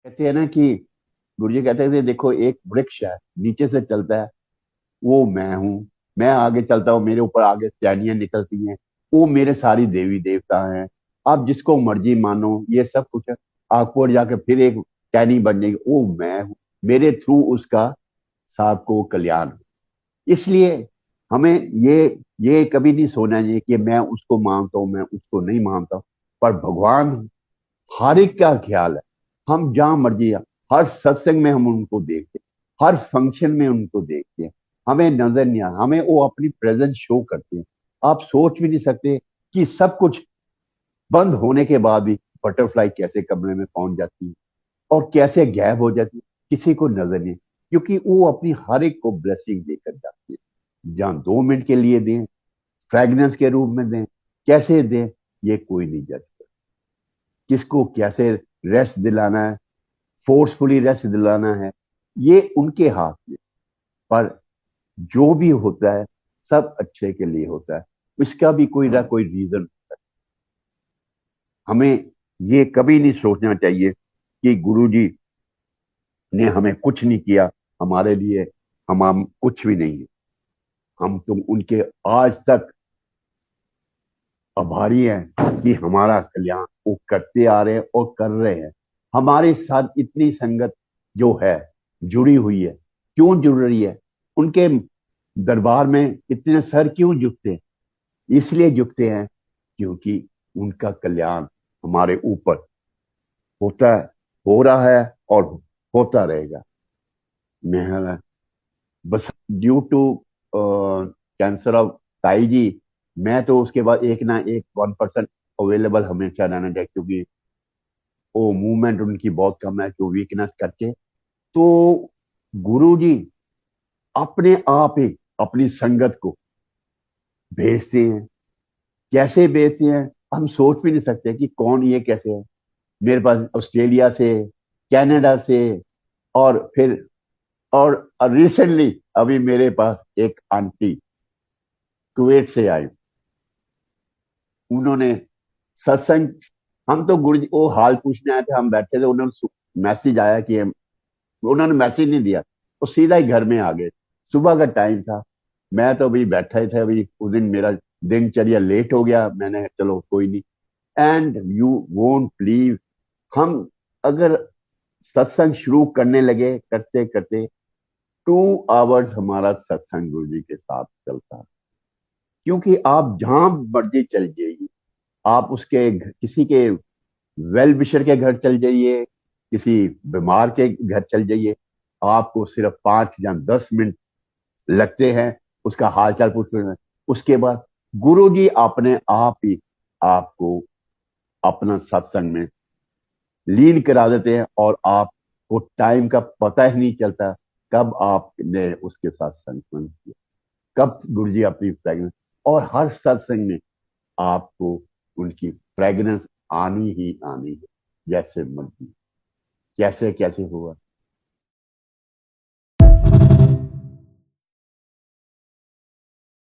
कहते हैं ना कि गुरु जी कहते थे, देखो एक वृक्ष है, नीचे से चलता है, वो मैं हूँ। मैं आगे चलता हूँ, मेरे ऊपर आगे टहनियां निकलती हैं, वो मेरे सारी देवी देवता हैं। आप जिसको मर्जी मानो, ये सब कुछ है। आपको जाकर फिर एक टहनी बन जाएगी, वो मैं हूँ। मेरे थ्रू उसका सबको कल्याण हो। इसलिए हमें ये कभी नहीं सोचना चाहिए कि मैं उसको मानता हूँ, मैं उसको नहीं मानता हूँ। पर भगवान हर एक का ख्याल है। हम जहां मर्जी हर सत्संग में हम उनको देखते हैं, हर फंक्शन में उनको देखते हैं। हमें नजर नहीं आ, हमें वो अपनी प्रेजेंस शो करते हैं। आप सोच भी नहीं सकते कि सब कुछ बंद होने के बाद भी बटरफ्लाई कैसे कमरे में पहुंच जाती है और कैसे गायब हो जाती है, किसी को नजर नहीं। क्योंकि वो अपनी हर एक को ब्लेसिंग देकर जाती है। जहां 2 मिनट के लिए दें, फ्रेगनेंस के रूप में दें, कैसे दें, ये कोई नहीं जज कर। किसको कैसे रेस्ट दिलाना है, फोर्सफुली रेस्ट दिलाना है, ये उनके हाथ में। पर जो भी होता है सब अच्छे के लिए होता है। इसका भी कोई ना कोई रीजन। हमें ये कभी नहीं सोचना चाहिए कि गुरुजी ने हमें कुछ नहीं किया, हमारे लिए हम कुछ भी नहीं है। हम तुम उनके आज तक आभारी हैं कि हमारा कल्याण वो करते आ रहे हैं और कर रहे हैं। हमारे साथ इतनी संगत जो है, जुड़ी हुई है। क्यों जुड़ रही है? उनके दरबार में इतने सर क्यों झुकते हैं? इसलिए झुकते हैं क्योंकि उनका कल्याण हमारे ऊपर होता है, हो रहा है और होता रहेगा। मैं बस ड्यू टू कैंसर ऑफ ताई जी, मैं तो उसके बाद एक ना एक 1% अवेलेबल हमेशा रहना चाहिए, क्योंकि वो मूवमेंट उनकी बहुत कम है, जो वीकनेस करके। तो गुरु जी अपने आप ही अपनी संगत को भेजते हैं। कैसे भेजते हैं हम सोच भी नहीं सकते कि कौन ये कैसे है। मेरे पास ऑस्ट्रेलिया से, कनाडा से, और फिर और रिसेंटली अभी मेरे पास एक आंटी कुवैत से आई। उन्होंने सत्संग, हम तो गुरु जी वो हाल पूछने आए थे, हम बैठे थे, उन्होंने मैसेज आया कि उन्होंने मैसेज नहीं दिया, वो सीधा ही घर में आ गए। सुबह का टाइम था, मैं तो अभी बैठा ही था। अभी उस दिन मेरा दिनचर्या लेट हो गया, मैंने कहा, चलो कोई नहीं। एंड यू वोंट बिलीव, हम अगर सत्संग शुरू करने लगे, करते करते 2 आवर्स हमारा सत्संग गुरु जी के साथ चलता। क्योंकि आप जहां मर्जी चल जाइए, आप किसी के वेल विशर के घर चल जाइए, किसी बीमार के घर चल जाइए, आपको सिर्फ 5 या 10 मिनट लगते हैं उसका हालचाल पूछने में। उसके बाद गुरु जी अपने आप ही आपको अपना सत्संग में लीन करा देते हैं, और आपको टाइम का पता ही नहीं चलता कब आपने उसके साथ संगत किया, कब गुरु जी अपनी फ्रेगनेंस। और हर सत्संग में आपको उनकी फ्रेगनेंस आनी ही आनी है, जैसे मर्जी। कैसे कैसे हुआ